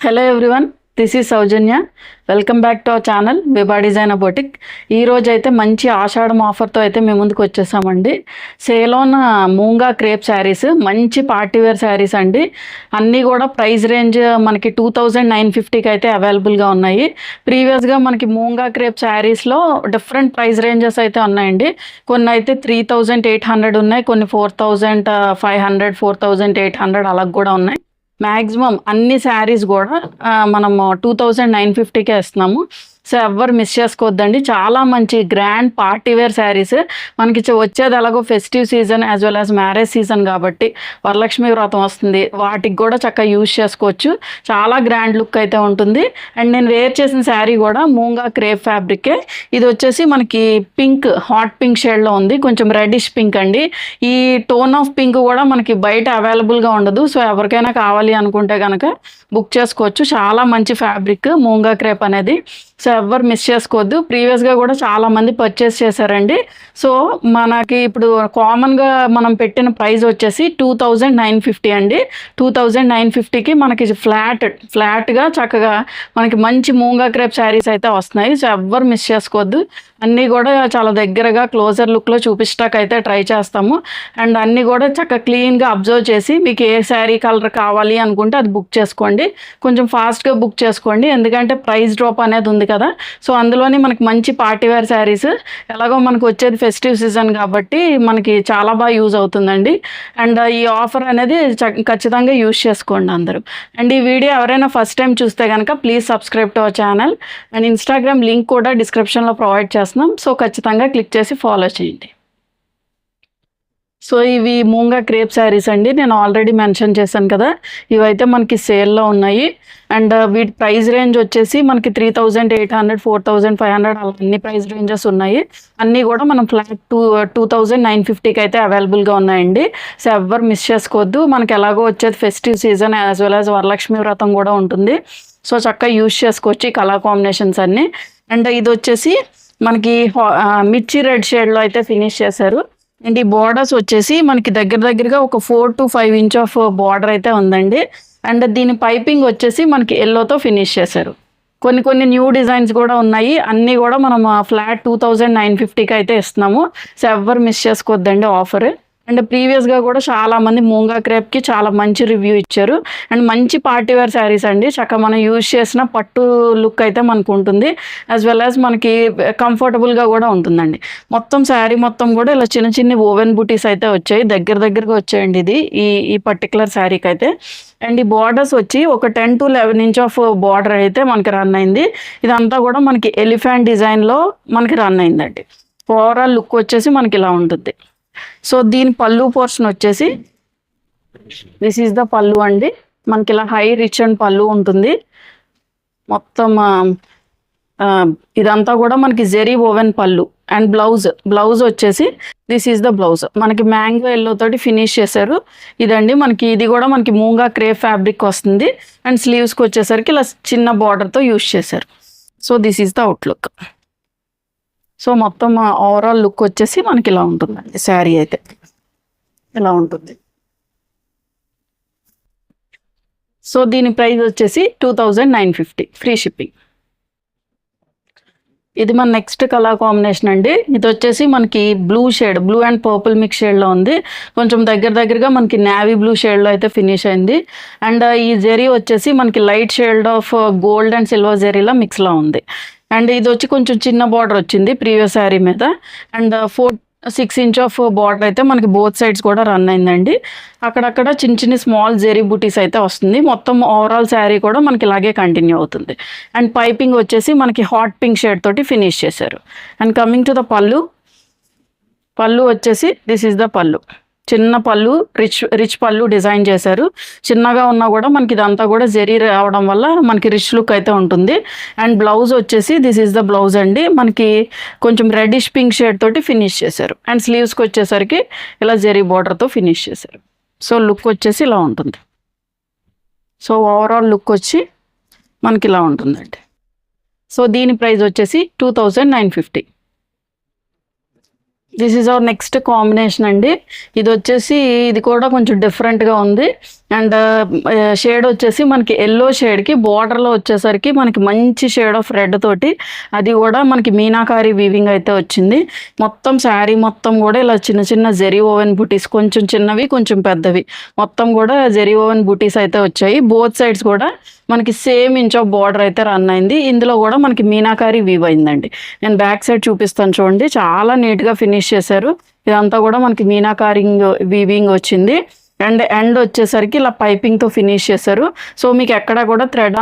Hello everyone, this is Soujanya. Welcome back to our channel Vibha designer boutique. ఈరోజు అయితే మంచి ఆషాఢం ఆఫర్తో అయితే మేము ముందుకు వచ్చేసామండి. సేలోన్ మూంగా క్రేప్ శారీస్, మంచి పార్టీవేర్ శారీస్ అండి. అన్నీ కూడా ప్రైస్ రేంజ్ మనకి 2950కి అయితే అవైలబుల్గా ఉన్నాయి. ప్రీవియస్గా మనకి మూంగా క్రేప్ శారీస్లో డిఫరెంట్ ప్రైస్ రేంజెస్ అయితే ఉన్నాయండి. కొన్ని అయితే 3800 ఉన్నాయి, కొన్ని 4500, 4800 అలా కూడా ఉన్నాయి. మ్యాక్సిమం అన్ని శారీస్ కూడా మనము 2950కే ఇస్తున్నాము. సో ఎవ్వరు మిస్ చేసుకోవద్దండి. చాలా మంచి గ్రాండ్ పార్టీవేర్ శారీస్. మనకి వచ్చేది ఎలాగో festive season as well as marriage season కాబట్టి, వరలక్ష్మి వ్రతం వస్తుంది, వాటికి కూడా చక్కగా యూజ్ చేసుకోవచ్చు. చాలా గ్రాండ్ లుక్ అయితే ఉంటుంది. అండ్ నేను వేర్ చేసిన శారీ కూడా మూంగా క్రేప్ ఫ్యాబ్రికే. ఇది వచ్చేసి మనకి పింక్, హాట్ పింక్ షేడ్లో ఉంది, కొంచెం రెడిష్ పింక్ అండి. ఈ టోన్ ఆఫ్ పింక్ కూడా మనకి బయట అవైలబుల్గా ఉండదు. సో ఎవరికైనా కావాలి అనుకుంటే కనుక బుక్ చేసుకోవచ్చు. చాలా మంచి ఫ్యాబ్రిక్ మూంగా క్రేప్ అనేది. సో ఎవరు మిస్ చేసుకోవద్దు. ప్రీవియస్గా కూడా చాలామంది పర్చేస్ చేశారండి. సో మనకి ఇప్పుడు కామన్గా మనం పెట్టిన ప్రైస్ వచ్చేసి 2950 అండి. 2950కి మనకి ఫ్లాట్గా చక్కగా మనకి మంచి మూంగా క్రేప్ శారీస్ అయితే వస్తున్నాయి. సో ఎవరు మిస్ చేసుకోవద్దు. అన్నీ కూడా చాలా దగ్గరగా క్లోజర్ లుక్లో చూపించడానికి అయితే ట్రై చేస్తాము. అండ్ అన్నీ కూడా చక్కగా క్లీన్గా అబ్జర్వ్ చేసి మీకు ఏ శారీ కలర్ కావాలి అనుకుంటే అది బుక్ చేసుకోండి. కొంచెం ఫాస్ట్గా బుక్ చేసుకోండి, ఎందుకంటే ప్రైస్ డ్రాప్ అనేది ఉంది కదా. సో అందులోని మనకి మంచి పార్టీవేర్ శారీస్, ఎలాగో మనకు వచ్చేది ఫెస్టివ్ సీజన్ కాబట్టి మనకి చాలా బాగా యూజ్ అవుతుందండి. అండ్ ఈ ఆఫర్ అనేది ఖచ్చితంగా యూజ్ చేసుకోండి అందరూ. అండ్ ఈ వీడియో ఎవరైనా ఫస్ట్ టైం చూస్తే కనుక please subscribe to our channel. And Instagram link కూడా డిస్క్రిప్షన్లో ప్రొవైడ్ చేస్తున్నాం. సో ఖచ్చితంగా క్లిక్ చేసి ఫాలో చేయండి. సో ఇవి మూంగా క్రేప్ శారీస్ అండి. నేను ఆల్రెడీ మెన్షన్ చేశాను కదా, ఇవైతే మనకి సేల్లో ఉన్నాయి. అండ్ వీటి ప్రైస్ రేంజ్ వచ్చేసి మనకి 3800, 4500 అలా అన్ని ప్రైస్ రేంజెస్ ఉన్నాయి. అన్నీ కూడా మనం ఫ్లాట్ 2950కి అయితే అవైలబుల్గా ఉన్నాయండి. సో ఎవ్వరు మిస్ చేసుకోవద్దు. మనకి ఎలాగో వచ్చేది festive season as well as Varalakshmi వ్రతం కూడా ఉంటుంది. సో చక్కగా యూజ్ చేసుకోవచ్చు ఈ కలర్ కాంబినేషన్స్ అన్నీ. అండ్ ఇది వచ్చేసి మనకి మిర్చి రెడ్ షేడ్లో అయితే ఫినిష్ చేశారు. అండ్ ఈ బార్డర్స్ వచ్చేసి మనకి దగ్గరగా ఒక 4 to 5 ఇంచ్ ఆఫ్ బార్డర్ అయితే ఉందండి. అండ్ దీని పైపింగ్ వచ్చేసి మనకి ఎల్లోతో ఫినిష్ చేశారు. కొన్ని న్యూ డిజైన్స్ కూడా ఉన్నాయి. అన్నీ కూడా మనం ఫ్లాట్ 2950కి అయితే ఇస్తున్నాము. సో ఎవ్వరు మిస్ చేసుకోవద్దండి ఆఫర్. అండ్ ప్రీవియస్గా కూడా చాలామంది మూంగా క్రేప్కి చాలా మంచి రివ్యూ ఇచ్చారు. అండ్ మంచి పార్టీవేర్ శారీస్ అండి. చక్కగా మనం యూజ్ చేసిన పట్టు లుక్ అయితే మనకు ఉంటుంది, యాజ్ వెల్ యాజ్ మనకి కంఫర్టబుల్గా కూడా ఉంటుందండి. మొత్తం శారీ మొత్తం కూడా ఇలా చిన్న ఓవెన్ బూటీస్ అయితే వచ్చాయి, దగ్గరగా వచ్చాయండి ఇది ఈ పర్టికులర్ శారీకి అయితే. అండ్ ఈ బార్డర్స్ వచ్చి ఒక 10 to 11 ఇంచ్ ఆఫ్ బార్డర్ అయితే మనకి రన్ అయింది. ఇదంతా కూడా మనకి ఎలిఫెంట్ డిజైన్లో మనకి రన్ అయిందండి. ఓవరాల్ లుక్ వచ్చేసి మనకి ఇలా ఉంటుంది. సో దీని పళ్ళు పోర్షన్ వచ్చేసి దిస్ ఈజ్ ద పళ్ళు అండి. మనకి ఇలా హై రిచ్ అండ్ పళ్ళు ఉంటుంది. మొత్తం ఇదంతా కూడా మనకి జెరీ ఓవెన్ పళ్ళు. అండ్ బ్లౌజ్ వచ్చేసి దిస్ ఈజ్ ద బ్లౌజ్. మనకి మ్యాంగో ఎల్లో తోటి ఫినిష్ చేశారు. ఇదండి మనకి ఇది కూడా మనకి మూంగా క్రేప్ ఫ్యాబ్రిక్ వస్తుంది. అండ్ స్లీవ్స్కి వచ్చేసరికి ఇలా చిన్న బార్డర్తో యూజ్ చేశారు. So this is the outlook. So మొత్తం ఓవరాల్ లుక్ వచ్చేసి మనకి ఇలా ఉంటుందండి. శారీ అయితే ఇలా ఉంటుంది. సో దీని ప్రైస్ వచ్చేసి 2950, ఫ్రీ షిప్పింగ్. ఇది మన నెక్స్ట్ కలర్ కాంబినేషన్ అండి. ఇది వచ్చేసి మనకి బ్లూ అండ్ పర్పుల్ మిక్స్ షేడ్లో ఉంది. కొంచెం దగ్గరగా మనకి నేవీ బ్లూ షేడ్లో అయితే ఫినిష్ అయింది. అండ్ ఈ జెరీ వచ్చేసి మనకి light shade of gold and silver జెరీలో మిక్స్లో ఉంది. అండ్ ఇది వచ్చి కొంచెం చిన్న బార్డర్ వచ్చింది ప్రీవియస్ శారీ మీద. అండ్ 4-6 ఇంచ్ ఆఫ్ బార్డర్ అయితే మనకి బోత్ సైడ్స్ కూడా రన్ అయిందండి. అక్కడక్కడ చిన్న స్మాల్ జెరీ బూటీస్ అయితే వస్తుంది. మొత్తం ఓవరాల్ శారీ కూడా మనకి ఇలాగే కంటిన్యూ అవుతుంది. అండ్ పైపింగ్ వచ్చేసి మనకి హాట్ పింక్ షేడ్ తోటి ఫినిష్ చేశారు. అండ్ కమింగ్ టు ద పళ్ళు వచ్చేసి దిస్ ఈజ్ ద పళ్ళు. చిన్న పళ్ళు, రిచ్ పళ్ళు డిజైన్ చేశారు. చిన్నగా ఉన్నా కూడా మనకి ఇదంతా కూడా జెరీ రావడం వల్ల మనకి రిచ్ లుక్ అయితే ఉంటుంది. అండ్ బ్లౌజ్ వచ్చేసి దిస్ ఈజ్ ద బ్లౌజ్ అండి. మనకి కొంచెం రెడిష్ పింక్ షేడ్ తోటి ఫినిష్ చేశారు. అండ్ స్లీవ్స్కి వచ్చేసరికి ఇలా జెరీ బార్డర్తో ఫినిష్ చేశారు. సో లుక్ వచ్చేసి ఇలా ఉంటుంది. సో ఓవరాల్ లుక్ వచ్చి మనకి ఇలా ఉంటుందండి. సో దీని ప్రైస్ వచ్చేసి 2950. This is our next combination అండి. ఇది వచ్చేసి ఇది కూడా కొంచెం డిఫరెంట్గా ఉంది. అండ్ షేడ్ వచ్చేసి మనకి ఎల్లో షేడ్కి బార్డర్లో వచ్చేసరికి మనకి మంచి షేడ్ ఆఫ్ రెడ్ తోటి, అది కూడా మనకి మీనాకారి వీవింగ్ అయితే వచ్చింది. మొత్తం శారీ మొత్తం కూడా ఇలా చిన్న చిన్న జెరీ ఓవెన్ బుటీస్, కొంచెం చిన్నవి కొంచెం పెద్దవి, మొత్తం కూడా జెరీ ఓవెన్ బుటీస్ అయితే వచ్చాయి. బోత్ సైడ్స్ కూడా మనకి సేమ్ ఇంచ్ ఆఫ్ బార్డర్ అయితే రన్ అయింది. ఇందులో కూడా మనకి మీనాకారి వీవ్ అయిందండి. నేను బ్యాక్ సైడ్ చూపిస్తాను చూడండి, చాలా నీట్గా ఫినిష్ చేశారు. ఇదంతా కూడా మనకి మీనాకారి వీవింగ్ వచ్చింది. అండ్ ఎండ్ వచ్చేసరికి ఇలా పైపింగ్తో ఫినిష్ చేశారు. సో మీకు ఎక్కడ కూడా థ్రెడ్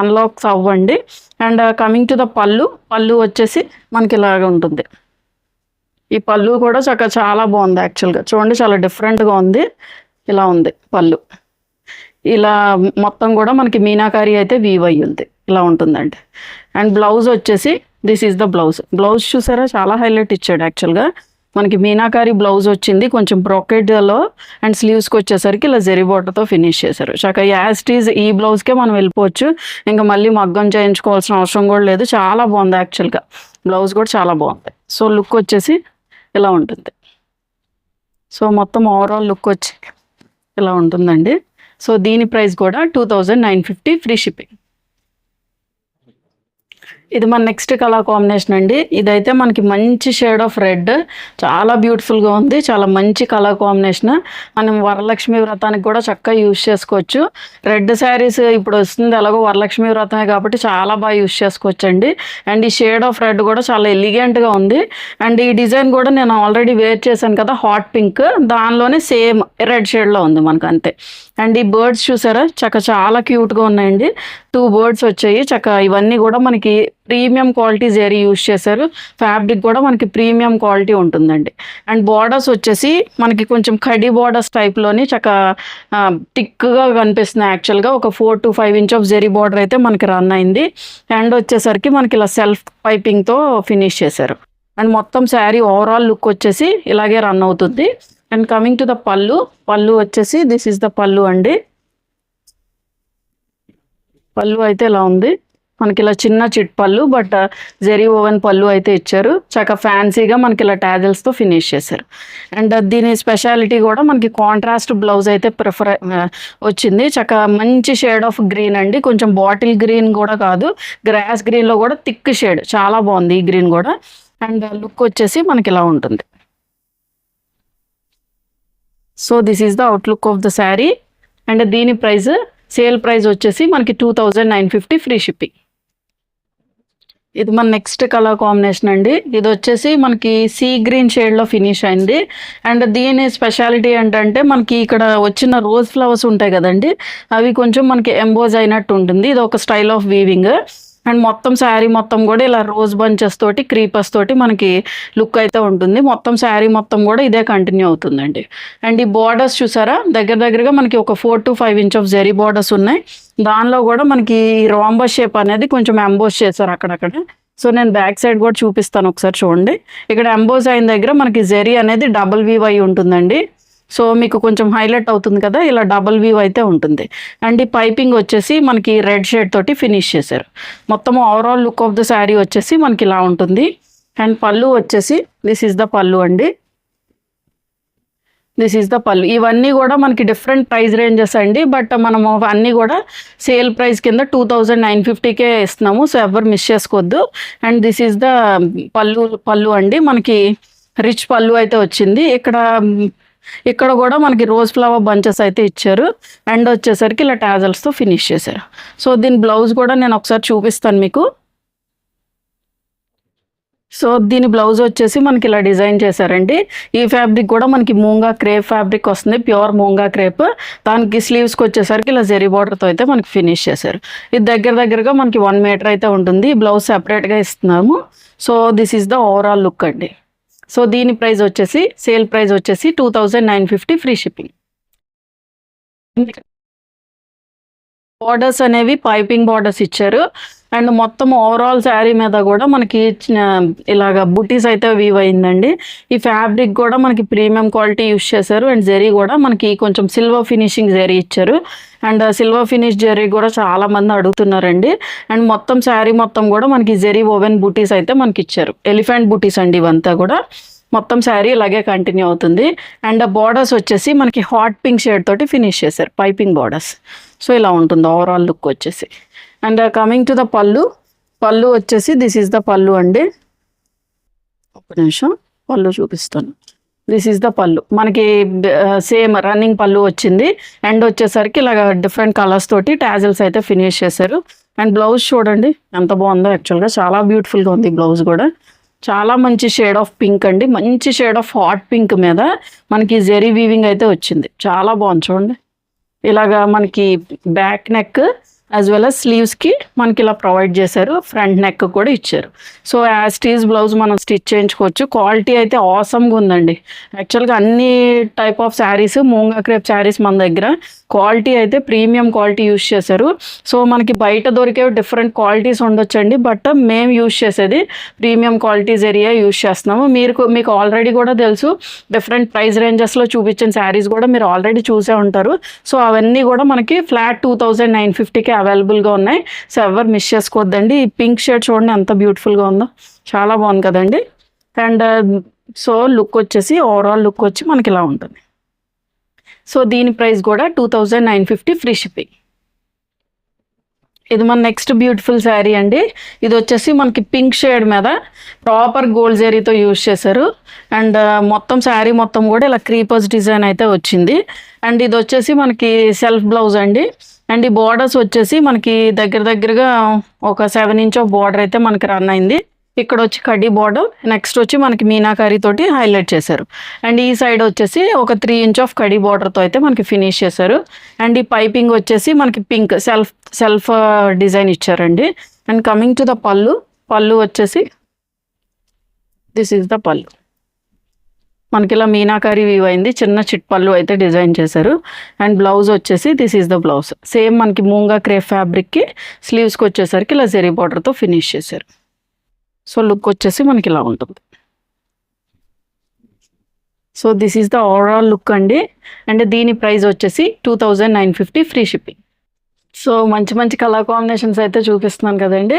అన్లాక్స్ అవ్వండి. అండ్ కమింగ్ టు ద పళ్ళు వచ్చేసి మనకి ఇలాగ ఉంటుంది. ఈ పళ్ళు కూడా చాలా బాగుంది యాక్చువల్గా, చూడండి చాలా డిఫరెంట్గా ఉంది. ఇలా ఉంది పళ్ళు, ఇలా మొత్తం కూడా మనకి మీనాకారి అయితే వీవ్ అయ్యి ఉంది, ఇలా ఉంటుందండి. అండ్ బ్లౌజ్ వచ్చేసి దిస్ ఈజ్ ద బ్లౌజ్ చూసారా, చాలా హైలైట్ ఇచ్చాడు యాక్చువల్గా. మనకి మీనాకారి బ్లౌజ్ వచ్చింది కొంచెం బ్రొకెట్లో, అండ్ స్లీవ్స్కి వచ్చేసరికి ఇలా జెరీ బార్డర్తో ఫినిష్ చేశారు. యాస్టీజ్ ఈ బ్లౌజ్కే మనం వెళ్ళిపోవచ్చు, ఇంకా మళ్ళీ మగ్గం చేయించుకోవాల్సిన అవసరం కూడా లేదు. చాలా బాగుంది యాక్చువల్గా, బ్లౌజ్ కూడా చాలా బాగుంది. సో లుక్ వచ్చేసి ఇలా ఉంటుంది. సో మొత్తం ఓవరాల్ లుక్ వచ్చి ఇలా ఉంటుందండి. సో దీని ప్రైస్ కూడా 2950 ఫ్రీ షిప్పింగ్. ఇది మన నెక్స్ట్ కలర్ కాంబినేషన్ అండి. ఇదైతే మనకి మంచి షేడ్ ఆఫ్ రెడ్, చాలా బ్యూటిఫుల్గా ఉంది, చాలా మంచి కలర్ కాంబినేషన్. మనం వరలక్ష్మి వ్రతానికి కూడా చక్కగా యూజ్ చేసుకోవచ్చు. రెడ్ శారీస్ ఇప్పుడు వస్తుంది, ఎలాగో వరలక్ష్మి వ్రతమే కాబట్టి చాలా బాగా యూజ్ చేసుకోవచ్చు అండి. అండ్ ఈ షేడ్ ఆఫ్ రెడ్ కూడా చాలా ఎలిగెంట్గా ఉంది. అండ్ ఈ డిజైన్ కూడా నేను ఆల్రెడీ వేర్ చేశాను కదా, హాట్ పింక్, దానిలోనే సేమ్ రెడ్ షేడ్లో ఉంది మనకు అంతే. అండ్ ఈ బర్డ్స్ చూసారా, చాలా క్యూట్గా ఉన్నాయండి. 2 బర్డ్స్ వచ్చాయి. ఇవన్నీ కూడా మనకి ప్రీమియం క్వాలిటీ జరీ యూజ్ చేశారు. ఫ్యాబ్రిక్ కూడా మనకి ప్రీమియం క్వాలిటీ ఉంటుందండి. అండ్ బార్డర్స్ వచ్చేసి మనకి కొంచెం కడి బార్డర్స్ టైప్లోని థిక్గా కనిపిస్తున్నాయి. యాక్చువల్గా ఒక 4 to 5 inch of zari border అయితే మనకి రన్ అయింది. అండ్ వచ్చేసరికి మనకి ఇలా సెల్ఫ్ పైపింగ్తో ఫినిష్ చేశారు. అండ్ మొత్తం శారీ ఓవరాల్ లుక్ వచ్చేసి ఇలాగే రన్ అవుతుంది. అండ్ కమింగ్ టు ద పళ్ళు వచ్చేసి దిస్ ఈస్ ద పళ్ళు అండి. పళ్ళు అయితే ఇలా ఉంది మనకి, ఇలా చిన్న చిట్ పళ్ళు, బట్ జెరీ ఓవెన్ పళ్ళు అయితే ఇచ్చారు. ఫ్యాన్సీగా మనకి ఇలా టాజిల్స్తో ఫినిష్ చేశారు. అండ్ దీని స్పెషాలిటీ కూడా మనకి కాంట్రాస్ట్ బ్లౌజ్ అయితే వచ్చింది. మంచి షేడ్ ఆఫ్ గ్రీన్ అండి, కొంచెం బాటిల్ గ్రీన్ కూడా కాదు, గ్రాస్ గ్రీన్లో కూడా థిక్ షేడ్, చాలా బాగుంది ఈ గ్రీన్ కూడా. అండ్ లుక్ వచ్చేసి మనకి ఇలా ఉంటుంది. So this is the outlook of the sari. And దీని ప్రైస్, సేల్ ప్రైస్ వచ్చేసి మనకి 2950 ఫ్రీ షిప్పింగ్. ఇది మన నెక్స్ట్ కలర్ కాంబినేషన్ అండి. ఇది వచ్చేసి మనకి సీ గ్రీన్ షేడ్లో ఫినిష్ అయింది. అండ్ దీని స్పెషాలిటీ ఏంటంటే మనకి ఇక్కడ వచ్చిన రోజ్ ఫ్లవర్స్ ఉంటాయి కదండి, అవి కొంచెం మనకి ఎంబోజ్ అయినట్టు ఉంటుంది. ఇది ఒక స్టైల్ ఆఫ్ వీవింగ్. అండ్ మొత్తం శారీ మొత్తం కూడా ఇలా రోజ్ బంచెస్ తోటి, క్రీపర్స్ తోటి మనకి లుక్ అయితే ఉంటుంది. మొత్తం శారీ మొత్తం కూడా ఇదే కంటిన్యూ అవుతుందండి. అండ్ ఈ బార్డర్స్ చూసారా, దగ్గరగా మనకి ఒక 4 to 5 inch of zari borders ఉన్నాయి. దానిలో కూడా మనకి రాంబస్ షేప్ అనేది కొంచెం ఎంబోజ్ చేశారు అక్కడక్కడ. సో నేను బ్యాక్ సైడ్ కూడా చూపిస్తాను, ఒకసారి చూడండి. ఇక్కడ ఎంబోజ్ అయిన దగ్గర మనకి జరీ అనేది డబుల్ వీవ్ అయి ఉంటుందండి. సో మీకు కొంచెం హైలైట్ అవుతుంది కదా, ఇలా డబుల్ వీవ్ అయితే ఉంటుంది. అండ్ ఈ పైపింగ్ వచ్చేసి మనకి రెడ్ షేడ్ తోటి ఫినిష్ చేశారు. మొత్తం overall look of the sari వచ్చేసి మనకి ఇలా ఉంటుంది. అండ్ పళ్ళు వచ్చేసి దిస్ ఈజ్ ద పళ్ళు అండి. దిస్ ఈజ్ ద పళ్ళు. ఇవన్నీ కూడా మనకి డిఫరెంట్ ప్రైస్ రేంజెస్ అండి, బట్ మనము అన్నీ కూడా సేల్ ప్రైస్ కింద 2950కే ఇస్తున్నాము. సో ఎవరు మిస్ చేసుకోవద్దు. అండ్ దిస్ ఈజ్ ద పళ్ళు అండి, మనకి రిచ్ పళ్ళు అయితే వచ్చింది. ఇక్కడ కూడా మనకి రోజ్ ఫ్లవర్ బంచెస్ అయితే ఇచ్చారు. అండ్ వచ్చేసరికి ఇలా టాజల్స్తో ఫినిష్ చేశారు. సో దీని బ్లౌజ్ కూడా నేను ఒకసారి చూపిస్తాను మీకు. సో దీని బ్లౌజ్ వచ్చేసి మనకి ఇలా డిజైన్ చేశారండి. ఈ ఫ్యాబ్రిక్ కూడా మనకి మూంగా క్రేప్ ఫ్యాబ్రిక్ వస్తుంది, ప్యూర్ మూంగా క్రేప్. దానికి స్లీవ్స్కి వచ్చేసరికి ఇలా జెరీ బార్డర్తో అయితే మనకి ఫినిష్ చేశారు. ఇది దగ్గరగా మనకి 1 మీటర్ అయితే ఉంటుంది. బ్లౌజ్ సెపరేట్గా ఇస్తున్నాము. So this is the overall look అండి. సో దీని ప్రైస్ వచ్చేసి, సేల్ ప్రైస్ వచ్చేసి 2950 ఫ్రీ షిప్పింగ్. బార్డర్స్ అనేవి పైపింగ్ బార్డర్స్ ఇచ్చారు. అండ్ మొత్తం ఓవరాల్ శారీ మీద కూడా మనకి ఇలాగ బుటీస్ అయితే వీవ్ అయిందండి. ఈ ఫ్యాబ్రిక్ కూడా మనకి ప్రీమియం క్వాలిటీ యూస్ చేశారు. అండ్ జరీ కూడా మనకి కొంచెం సిల్వర్ ఫినిషింగ్ జరీ ఇచ్చారు. అండ్ సిల్వర్ ఫినిష్ జరీ కూడా చాలా మంది అడుగుతున్నారండి. అండ్ మొత్తం శారీ మొత్తం కూడా మనకి జరీ ఓవెన్ బుటీస్ అయితే మనకి ఇచ్చారు. ఎలిఫెంట్ బుటీస్ అండి ఇవంతా కూడా. మొత్తం శారీ ఇలాగే కంటిన్యూ అవుతుంది. అండ్ బార్డర్స్ వచ్చేసి మనకి హాట్ పింక్ షేడ్ తోటి ఫినిష్ చేశారు, పైపింగ్ బార్డర్స్. సో ఇలా ఉంటుంది ఓవరాల్ లుక్ వచ్చేసి. అండ్ కమింగ్ టు ద పళ్ళు, పళ్ళు వచ్చేసి దిస్ ఈజ్ ద పళ్ళు అండి. ఒక నిమిషం పళ్ళు చూపిస్తాను. దిస్ ఈజ్ ద పళ్ళు, మనకి సేమ్ రన్నింగ్ పళ్ళు వచ్చింది. అండ్ వచ్చేసరికి ఇలాగ డిఫరెంట్ కలర్స్ తోటి టాజిల్స్ అయితే ఫినిష్ చేశారు. అండ్ బ్లౌజ్ చూడండి ఎంత బాగుందో, యాక్చువల్గా చాలా బ్యూటిఫుల్గా ఉంది బ్లౌజ్ కూడా. చాలా మంచి షేడ్ ఆఫ్ పింక్ అండి, మంచి షేడ్ ఆఫ్ హాట్ పింక్ మీద మనకి జెరీ వీవింగ్ అయితే వచ్చింది, చాలా బాగుంది చూడండి. ఇలాగా మనకి back neck as well as స్లీవ్స్కి మనకి ఇలా ప్రొవైడ్ చేశారు, ఫ్రంట్ నెక్ కూడా ఇచ్చారు. సో యాజ్ టీజ్ బ్లౌజ్ మనం స్టిచ్ చేయించుకోవచ్చు. క్వాలిటీ అయితే ఆసమ్గా ఉందండి. యాక్చువల్గా అన్ని type of saris, మూంగా crepe saris మన దగ్గర క్వాలిటీ అయితే ప్రీమియం క్వాలిటీ యూస్ చేశారు. సో మనకి బయట దొరికే డిఫరెంట్ క్వాలిటీస్ ఉండొచ్చండి, బట్ మేము యూస్ చేసేది ప్రీమియం క్వాలిటీస్ ఏరియా యూస్ చేస్తున్నాము. మీకు ఆల్రెడీ కూడా తెలుసు, డిఫరెంట్ ప్రైస్ రేంజెస్లో చూపించిన శారీస్ కూడా మీరు ఆల్రెడీ చూసే ఉంటారు. సో అవన్నీ కూడా మనకి ఫ్లాట్ 2950కి అవైలబుల్గా ఉన్నాయి. సో ఎవరు మిస్ చేసుకోవద్దండి. ఈ పింక్ షేడ్ చూడండి ఎంత బ్యూటిఫుల్గా ఉందో, చాలా బాగుంది కదండి. అండ్ సో లుక్ వచ్చేసి ఓవరాల్ లుక్ వచ్చి మనకి ఇలా ఉంటుంది. సో దీని ప్రైస్ కూడా 2950 ఫ్రీ షిప్పింగ్. ఇది మన నెక్స్ట్ బ్యూటిఫుల్ శారీ అండి. ఇది వచ్చేసి మనకి పింక్ షేడ్ మీద ప్రాపర్ గోల్డ్ జరీతో యూజ్ చేశారు. అండ్ మొత్తం శారీ మొత్తం కూడా ఇలా క్రీపర్స్ డిజైన్ అయితే వచ్చింది. అండ్ ఇది వచ్చేసి మనకి సెల్ఫ్ బ్లౌజ్ అండి. అండ్ ఈ బార్డర్స్ వచ్చేసి మనకి దగ్గరగా ఒక 7 ఇంచ్ ఆఫ్ బార్డర్ అయితే మనకి రన్ అయింది. ఇక్కడ వచ్చి కడ్డీ బార్డర్, నెక్స్ట్ వచ్చి మనకి మీనాకారి తోటి హైలైట్ చేశారు. అండ్ ఈ సైడ్ వచ్చేసి ఒక 3 ఇంచ్ ఆఫ్ కడ్డీ బార్డర్తో అయితే మనకి ఫినిష్ చేశారు. అండ్ ఈ పైపింగ్ వచ్చేసి మనకి పింక్ సెల్ఫ్ డిజైన్ ఇచ్చారండి. అండ్ కమింగ్ టు ద పళ్ళు, పళ్ళు వచ్చేసి దిస్ ఈజ్ ద పళ్ళు. మనకి ఇలా మీనాకారి వీవ్ అయింది, చిన్న చిట్ పళ్ళు అయితే డిజైన్ చేశారు. అండ్ బ్లౌజ్ వచ్చేసి this is the blouse. Same మనకి మూంగా క్రేప్ ఫ్యాబ్రిక్కి స్లీవ్స్కి వచ్చేసరికి ఇలా జెరీ బార్డర్తో ఫినిష్ చేశారు. సో లుక్ వచ్చేసి మనకి ఇలా ఉంటుంది. So this is the overall look అండి. అండ్ దీని ప్రైస్ వచ్చేసి 2950 ఫ్రీ షిప్పింగ్. సో మంచి కలర్ కాంబినేషన్స్ అయితే చూపిస్తున్నాను కదండి.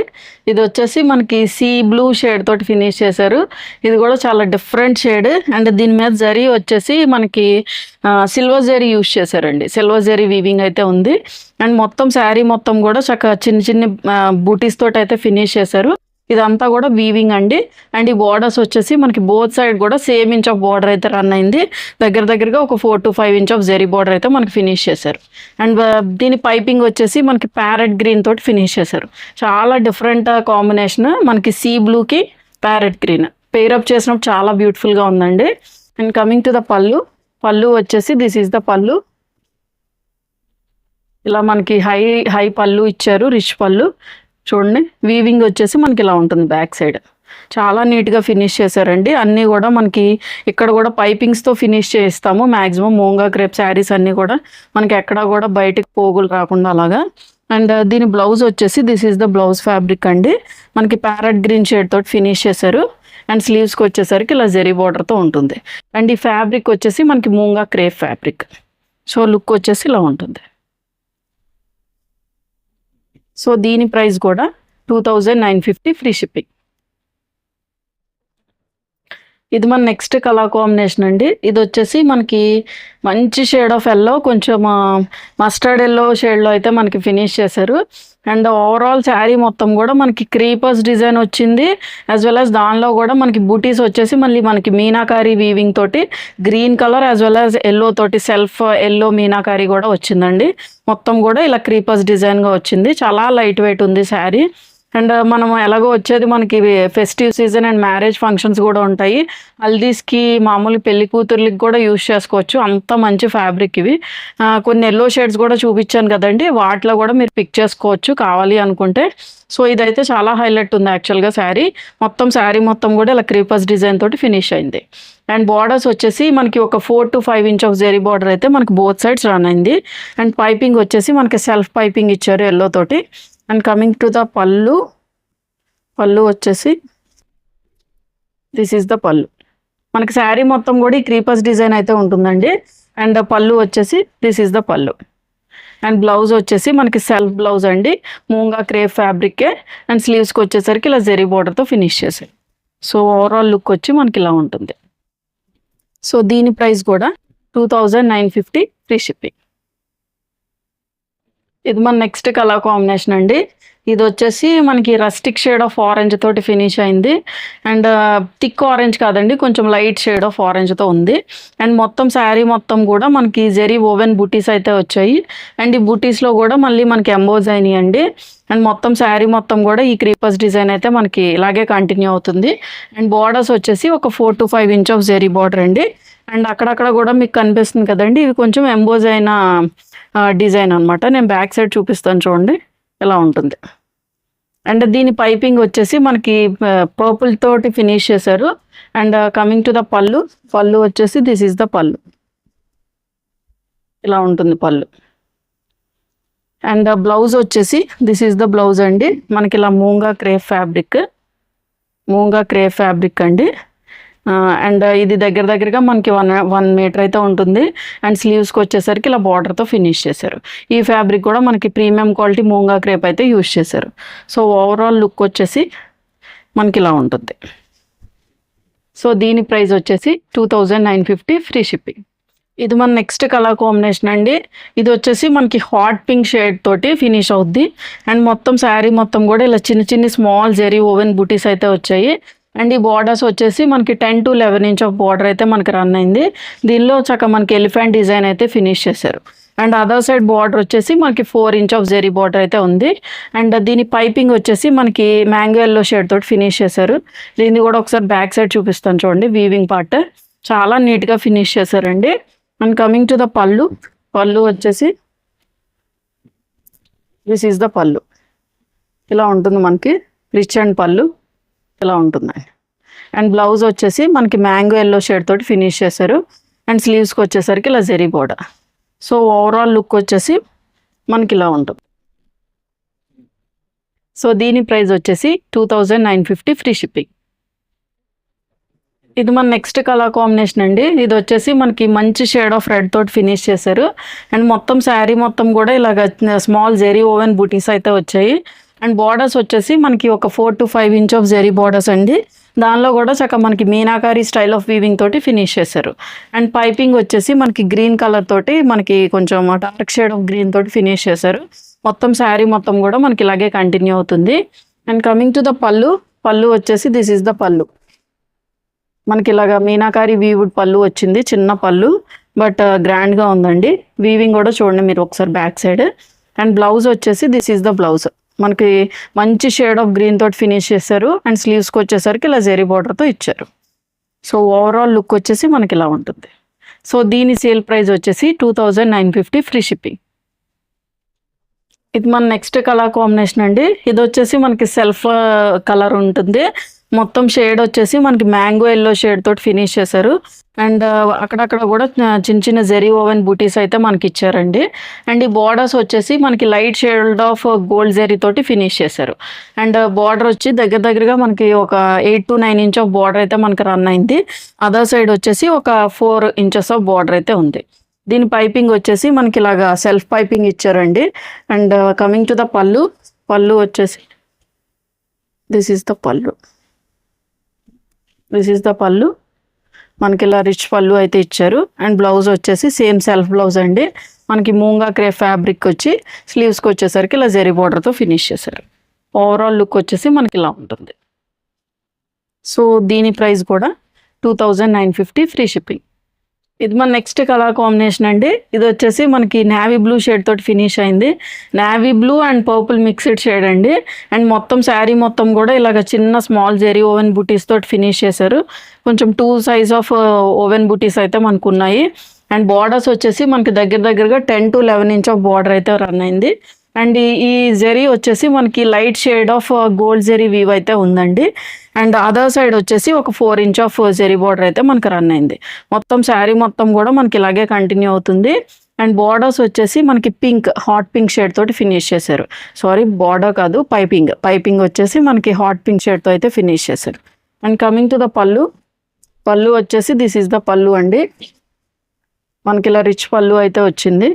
ఇది వచ్చేసి మనకి సీ బ్లూ షేడ్ తోటి ఫినిష్ చేశారు. ఇది కూడా చాలా డిఫరెంట్ షేడ్. అండ్ దీని మీద జరీ వచ్చేసి మనకి సిల్వర్ జరీ యూస్ చేశారండి, సిల్వర్ జరీ వీవింగ్ అయితే ఉంది. అండ్ మొత్తం శారీ మొత్తం కూడా చక్కగా చిన్న బూటీస్ తోటి అయితే ఫినిష్ చేశారు. ఇదంతా కూడా వీవింగ్ అండి. అండ్ ఈ బార్డర్స్ వచ్చేసి మనకి బోత్ సైడ్ కూడా సేమ్ ఇంచ్ ఆఫ్ బార్డర్ అయితే రన్ అయింది. దగ్గరగా ఒక 4 to 5 inch of zari border అయితే మనకి ఫినిష్ చేశారు. అండ్ దీని పైపింగ్ వచ్చేసి మనకి ప్యారెట్ గ్రీన్ తోటి ఫినిష్ చేశారు. చాలా డిఫరెంట్ కాంబినేషన్, మనకి సీ బ్లూకి ప్యారెట్ గ్రీన్ పేరప్ చేసినప్పుడు చాలా బ్యూటిఫుల్గా ఉందండి. అండ్ కమింగ్ టు ద పళ్ళు, పళ్ళు వచ్చేసి దిస్ ఈజ్ ద పళ్ళు. ఇలా మనకి హై పళ్ళు ఇచ్చారు, రిచ్ పళ్ళు. చూడండి వీవింగ్ వచ్చేసి మనకి ఇలా ఉంటుంది బ్యాక్ సైడ్. చాలా నీట్గా ఫినిష్ చేశారండి. అన్నీ కూడా మనకి ఇక్కడ కూడా పైపింగ్స్తో ఫినిష్ చేస్తాము మ్యాక్సిమం మూంగా క్రేప్ శారీస్ అన్నీ కూడా మనకి ఎక్కడా కూడా బయటికి పోగులు రాకుండా అలాగా. అండ్ దీని బ్లౌజ్ వచ్చేసి this is the blouse fabric అండి. మనకి ప్యారెట్ గ్రీన్ షేడ్ తోటి ఫినిష్ చేశారు. అండ్ స్లీవ్స్కి వచ్చేసరికి ఇలా జెరీ బార్డర్తో ఉంటుంది. అండ్ ఈ ఫ్యాబ్రిక్ వచ్చేసి మనకి మూంగా క్రేప్ ఫ్యాబ్రిక్. సో లుక్ వచ్చేసి ఇలా ఉంటుంది. సో దీని ప్రైస్ కూడా 2950 ఫ్రీ షిప్పింగ్. ఇది మన నెక్స్ట్ కలర్ కాంబినేషన్ అండి. ఇది వచ్చేసి మనకి మంచి షేడ్ ఆఫ్ ఎల్లో, కొంచెం మస్టర్డ్ ఎల్లో షేడ్లో అయితే మనకి ఫినిష్ చేశారు. అండ్ ఓవరాల్ శారీ మొత్తం కూడా మనకి క్రీపర్స్ డిజైన్ వచ్చింది, యాజ్ వెల్ యాజ్ దానిలో కూడా మనకి బూటీస్ వచ్చేసి మళ్ళీ మనకి మీనాకారి వీవింగ్ తోటి green colour as well as yellow తోటి సెల్ఫ్ ఎల్లో మీనాకారి కూడా వచ్చిందండి. మొత్తం కూడా ఇలా క్రీపర్స్ డిజైన్గా వచ్చింది. చాలా లైట్ వెయిట్ ఉంది శారీ. అండ్ మనం ఎలాగో వచ్చేది మనకి festive season and marriage functions కూడా ఉంటాయి. హల్దీస్కి మామూలు పెళ్లి కూతుర్లకి కూడా యూస్ చేసుకోవచ్చు, అంత మంచి ఫ్యాబ్రిక్ ఇవి. కొన్ని ఎల్లో షేడ్స్ కూడా చూపించాను కదండి, వాటిలో కూడా మీరు పిక్ చేసుకోవచ్చు కావాలి అనుకుంటే. సో ఇదైతే చాలా హైలైట్ ఉంది యాక్చువల్గా శారీ మొత్తం కూడా ఇలా క్రీపర్స్ డిజైన్ తోటి ఫినిష్ అయింది. అండ్ బార్డర్స్ వచ్చేసి మనకి ఒక 4 to 5 inch of zari border అయితే మనకి బోత్ సైడ్స్ రన్ అయింది. అండ్ పైపింగ్ వచ్చేసి మనకి సెల్ఫ్ పైపింగ్ ఇచ్చారు ఎల్లో తోటి. అండ్ కమింగ్ టు ద పళ్ళు, పళ్ళు వచ్చేసి దిస్ ఈజ్ ద పళ్ళు. మనకి శారీ మొత్తం కూడా ఈ క్రీపర్స్ డిజైన్ అయితే ఉంటుందండి. అండ్ పళ్ళు వచ్చేసి దిస్ ఈజ్ ద పళ్ళు. అండ్ బ్లౌజ్ వచ్చేసి మనకి సెల్ఫ్ బ్లౌజ్ అండి, మూంగా క్రేప్ ఫ్యాబ్రికే. అండ్ స్లీవ్స్కి వచ్చేసరికి ఇలా జెరీ బార్డర్తో ఫినిష్ చేసాయి. సో ఓవరాల్ లుక్ వచ్చి మనకి ఇలా ఉంటుంది. సో దీని ప్రైస్ కూడా 2950 ఫ్రీ షిప్పింగ్. ఇది మన నెక్స్ట్ కలర్ కాంబినేషన్ అండి. ఇది వచ్చేసి మనకి రస్టిక్ షేడ్ ఆఫ్ ఆరెంజ్ తోటి ఫినిష్ అయింది. అండ్ థిక్ ఆరెంజ్ కాదండి, కొంచెం లైట్ షేడ్ ఆఫ్ ఆరెంజ్తో ఉంది. అండ్ మొత్తం శారీ మొత్తం కూడా మనకి జెరీ ఓవెన్ బుటీస్ అయితే వచ్చాయి. అండ్ ఈ బుటీస్లో కూడా మళ్ళీ మనకి ఎంబోజ్ అయినాయండి. అండ్ మొత్తం శారీ మొత్తం కూడా ఈ క్రీపర్స్ డిజైన్ అయితే మనకి ఇలాగే కంటిన్యూ అవుతుంది. అండ్ బార్డర్స్ వచ్చేసి ఒక 4 to 5 inch of zari border అండి. అండ్ అక్కడక్కడ కూడా మీకు కనిపిస్తుంది కదండి, ఇవి కొంచెం ఎంబోజ్ అయిన డిజైన్ అనమాట. నేను బ్యాక్ సైడ్ చూపిస్తాను చూడండి, ఇలా ఉంటుంది. అండ్ దీని పైపింగ్ వచ్చేసి మనకి పర్పుల్ తోటి ఫినిష్ చేశారు. అండ్ కమింగ్ టు ద పళ్ళు, పళ్ళు వచ్చేసి దిస్ ఈజ్ ద పళ్ళు, ఇలా ఉంటుంది పళ్ళు. అండ్ బ్లౌజ్ వచ్చేసి దిస్ ఈజ్ ద బ్లౌజ్ అండి. మనకి ఇలా మూంగా క్రేప్ ఫ్యాబ్రిక్ అండి. అండ్ ఇది దగ్గరగా మనకి 1 మీటర్ అయితే ఉంటుంది. అండ్ స్లీవ్స్కి వచ్చేసరికి ఇలా బార్డర్తో ఫినిష్ చేశారు. ఈ ఫ్యాబ్రిక్ కూడా మనకి ప్రీమియం క్వాలిటీ మూంగా క్రేప్ అయితే యూజ్ చేశారు. సో ఓవరాల్ లుక్ వచ్చేసి మనకి ఇలా ఉంటుంది. సో దీని ప్రైస్ వచ్చేసి 2950 ఫ్రీ షిప్పింగ్. ఇది మన నెక్స్ట్ కలర్ కాంబినేషన్ అండి. ఇది వచ్చేసి మనకి హాట్ పింక్ షేడ్ తోటి ఫినిష్ అవుద్ది. అండ్ మొత్తం శారీ మొత్తం కూడా ఇలా చిన్న స్మాల్ జెరీ ఓవెన్ బూటీస్ అయితే వచ్చాయి. అండ్ ఈ బార్డర్స్ వచ్చేసి మనకి 10 to 11 ఇంచ్ ఆఫ్ బార్డర్ అయితే మనకి రన్ అయింది. దీనిలో మనకి ఎలిఫెంట్ డిజైన్ అయితే ఫినిష్ చేశారు. అండ్ అదర్ సైడ్ బార్డర్ వచ్చేసి మనకి 4 ఇంచ్ ఆఫ్ జెరీ బార్డర్ అయితే ఉంది. అండ్ దీని పైపింగ్ వచ్చేసి మనకి మ్యాంగో ఎల్లో షేడ్ తోటి ఫినిష్ చేశారు. దీన్ని కూడా ఒకసారి బ్యాక్ సైడ్ చూపిస్తాను చూడండి, వీవింగ్ పార్ట్ చాలా నీట్గా ఫినిష్ చేశారండి. అండ్ కమింగ్ టు ద పళ్ళు, పళ్ళు వచ్చేసి దిస్ ఈజ్ ద పళ్ళు, ఇలా ఉంటుంది మనకి రిచ్ అండ్ పళ్ళు ఇలా ఉంటుందండి. అండ్ బ్లౌజ్ వచ్చేసి మనకి మ్యాంగో ఎల్లో షేడ్ తోటి ఫినిష్ చేశారు. అండ్ స్లీవ్స్కి వచ్చేసరికి ఇలా zari border. So overall look వచ్చేసి మనకి ఇలా ఉంటుంది. సో దీని ప్రైస్ వచ్చేసి 2950 ఫ్రీ షిప్పింగ్. ఇది మన నెక్స్ట్ కలర్ కాంబినేషన్ అండి. ఇది వచ్చేసి మనకి మంచి షేడ్ ఆఫ్ రెడ్ తోటి ఫినిష్ చేశారు. అండ్ మొత్తం శారీ మొత్తం కూడా ఇలాగ స్మాల్ జెరీ ఓవెన్ బూటీస్ అయితే వచ్చాయి. అండ్ బార్డర్స్ వచ్చేసి మనకి ఒక 4 to 5 inch of zari borders అండి. దానిలో కూడా మనకి మీనాకారి స్టైల్ ఆఫ్ వీవింగ్ తోటి ఫినిష్ చేశారు. అండ్ పైపింగ్ వచ్చేసి మనకి గ్రీన్ కలర్ తోటి మనకి కొంచెం డార్క్ షేడ్ ఆఫ్ గ్రీన్ తోటి ఫినిష్ చేశారు. మొత్తం శారీ మొత్తం కూడా మనకి ఇలాగే కంటిన్యూ అవుతుంది. అండ్ కమింగ్ టు ద పళ్ళు, పళ్ళు వచ్చేసి దిస్ ఈజ్ ద పళ్ళు, మనకి ఇలాగా మీనాకారి వీవుడ్ పళ్ళు వచ్చింది, చిన్న పళ్ళు బట్ గ్రాండ్గా ఉందండి. వీవింగ్ కూడా చూడండి మీరు ఒకసారి బ్యాక్ సైడ్. అండ్ బ్లౌజ్ వచ్చేసి దిస్ ఈజ్ ద బ్లౌజ్, మనకి మంచి షేడ్ ఆఫ్ గ్రీన్ తోటి ఫినిష్ చేశారు. అండ్ స్లీవ్స్కి వచ్చేసరికి ఇలా జెరీ బార్డర్తో ఇచ్చారు. సో ఓవరాల్ లుక్ వచ్చేసి మనకి ఇలా ఉంటుంది. సో దీని సేల్ ప్రైస్ వచ్చేసి 2950 ఫ్రీ షిప్పింగ్. ఇది మన నెక్స్ట్ కలర్ కాంబినేషన్ అండి. ఇది వచ్చేసి మనకి సెల్ఫ్ కలర్ ఉంటుంది. మొత్తం షేడ్ వచ్చేసి మనకి మ్యాంగో ఎల్లో షేడ్ తోటి ఫినిష్ చేశారు. అండ్ అక్కడక్కడ కూడా చిన్న జెరీ ఓవెన్ బూటీస్ అయితే మనకి ఇచ్చారండి. అండ్ ఈ బార్డర్స్ వచ్చేసి మనకి light shade of gold zari తోటి ఫినిష్ చేశారు. అండ్ బార్డర్ వచ్చి దగ్గరగా మనకి ఒక 8 to 9 ఇంచ్ ఆఫ్ బార్డర్ అయితే మనకి రన్ అయింది. అదర్ సైడ్ వచ్చేసి ఒక 4 ఇంచెస్ ఆఫ్ బార్డర్ అయితే ఉంది. దీని పైపింగ్ వచ్చేసి మనకి ఇలాగా సెల్ఫ్ పైపింగ్ ఇచ్చారండి. అండ్ కమింగ్ టు ద పళ్ళు, పళ్ళు వచ్చేసి దిస్ ఈజ్ ద పళ్ళు, దిస్ ఈజ్ ద పళ్ళు, మనకి ఇలా రిచ్ పళ్ళు అయితే ఇచ్చారు. అండ్ బ్లౌజ్ వచ్చేసి సేమ్ సెల్ఫ్ బ్లౌజ్ అండి. మనకి మూంగా క్రేప్ ఫ్యాబ్రిక్ వచ్చి స్లీవ్స్కి వచ్చేసరికి ఇలా జెరీ బార్డర్తో ఫినిష్ చేశారు. ఓవరాల్ లుక్ వచ్చేసి మనకి ఇలా ఉంటుంది. సో దీని ప్రైస్ కూడా 2950 ఫ్రీ షిప్పింగ్. ఇది మన నెక్స్ట్ కలర్ కాంబినేషన్ అండి. ఇది వచ్చేసి మనకి నావీ బ్లూ షేడ్ తోటి ఫినిష్ అయింది. Navy blue and purple mixed shade అండి. అండ్ మొత్తం శారీ మొత్తం కూడా ఇలాగ చిన్న స్మాల్ జెరీ ఓవెన్ బూటీస్ తోటి ఫినిష్ చేశారు. కొంచెం 2 సైజ్ ఆఫ్ ఓవెన్ బూటీస్ అయితే మనకు ఉన్నాయి. అండ్ బార్డర్స్ వచ్చేసి మనకి దగ్గరగా 10 to 11 ఇంచ్ ఆఫ్ బార్డర్ అయితే రన్ అయింది. అండ్ ఈ జెరీ వచ్చేసి మనకి light shade of gold zari weave అయితే ఉందండి. అండ్ అదర్ సైడ్ వచ్చేసి ఒక 4 ఇంచ్ ఆఫ్ జెరీ బార్డర్ అయితే మనకి రన్ అయింది. మొత్తం శారీ మొత్తం కూడా మనకి ఇలాగే కంటిన్యూ అవుతుంది. అండ్ బార్డర్స్ వచ్చేసి మనకి పింక్, హాట్ పింక్ షేడ్ తోటి ఫినిష్ చేశారు. సారీ బార్డర్ కాదు, పైపింగ్ వచ్చేసి మనకి హాట్ పింక్ షేడ్తో అయితే ఫినిష్ చేశారు. అండ్ కమింగ్ టు ద పళ్ళు, పళ్ళు వచ్చేసి దిస్ ఈజ్ ద పళ్ళు అండి. మనకి ఇలా రిచ్ పళ్ళు అయితే వచ్చింది.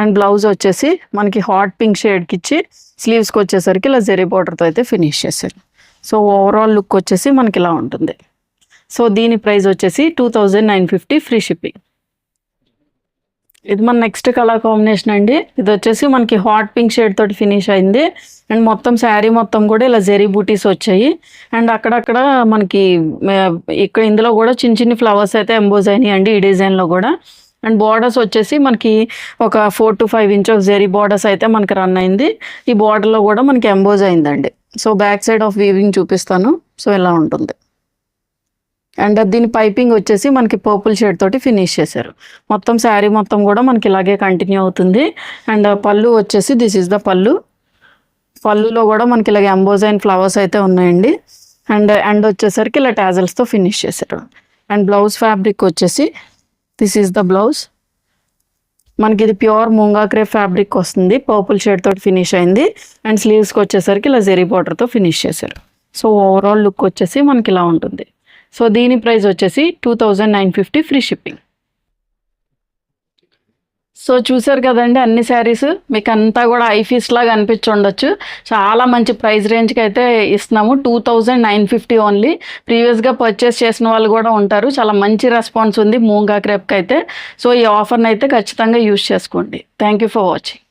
అండ్ బ్లౌజ్ వచ్చేసి మనకి హాట్ పింక్ షేడ్కి ఇచ్చి స్లీవ్స్కి వచ్చేసరికి ఇలా జెరీ బార్డర్తో అయితే ఫినిష్ చేశారు. సో ఓవరాల్ లుక్ వచ్చేసి మనకి ఇలా ఉంటుంది. సో దీని ప్రైస్ వచ్చేసి 2950 ఫ్రీ షిప్పింగ్. ఇది మన నెక్స్ట్ కలర్ కాంబినేషన్ అండి. ఇది వచ్చేసి మనకి హాట్ పింక్ షేడ్ తోటి ఫినిష్ అయింది. అండ్ మొత్తం శారీ మొత్తం కూడా ఇలా జెరీ బూటీస్ వచ్చాయి. అండ్ అక్కడక్కడ మనకి ఇక్కడ ఇందులో కూడా చిన్న చిన్న ఫ్లవర్స్ అయితే ఎంబోజ్ అయినాయి అండి ఈ డిజైన్లో కూడా. అండ్ బార్డర్స్ వచ్చేసి మనకి ఒక 4 to 5 ఇంచెస్ జెరీ బార్డర్స్ అయితే మనకి రన్ అయింది. ఈ బార్డర్లో కూడా మనకి ఎంబోజ్ అయిందండి. So back side of weaving చూపిస్తాను. సో ఇలా ఉంటుంది. అండ్ దీని పైపింగ్ వచ్చేసి మనకి పర్పుల్ షేడ్ తోటి ఫినిష్ చేశారు. మొత్తం శారీ మొత్తం కూడా మనకి ఇలాగే కంటిన్యూ అవుతుంది. అండ్ పళ్ళు వచ్చేసి దిస్ ఈస్ ద పళ్ళు. పళ్ళులో కూడా మనకి ఇలాగే ఎంబోజ్ అయిన ఫ్లవర్స్ అయితే ఉన్నాయండి. అండ్ వచ్చేసరికి ఇలా టాజల్స్తో ఫినిష్ చేశారు. అండ్ బ్లౌజ్ ఫ్యాబ్రిక్ వచ్చేసి దిస్ ఈస్ ద బ్లౌజ్. మనకి ఇది ప్యూర్ మూంగా క్రేప్ ఫ్యాబ్రిక్ వస్తుంది. పర్పుల్ షేడ్ తోటి ఫినిష్ అయింది. అండ్ స్లీవ్స్కి వచ్చేసరికి ఇలా జెరీ బార్డర్తో ఫినిష్ చేశారు. సో ఓవరాల్ లుక్ వచ్చేసి మనకి ఇలా ఉంటుంది. సో దీని ప్రైస్ వచ్చేసి 2950 ఫ్రీ షిప్పింగ్. సో చూసారు కదండి అన్ని శారీస్. మీకు అంతా కూడా ఐఫీస్ లాగా అనిపించి ఉండొచ్చు. చాలా మంచి ప్రైస్ రేంజ్కి అయితే ఇస్తున్నాము. 2950 ఓన్లీ. ప్రీవియస్గా పర్చేస్ చేసిన వాళ్ళు కూడా ఉంటారు. చాలా మంచి రెస్పాన్స్ ఉంది మూంగా క్రేప్కి అయితే. సో ఈ ఆఫర్ని అయితే ఖచ్చితంగా యూజ్ చేసుకోండి. Thank you for watching.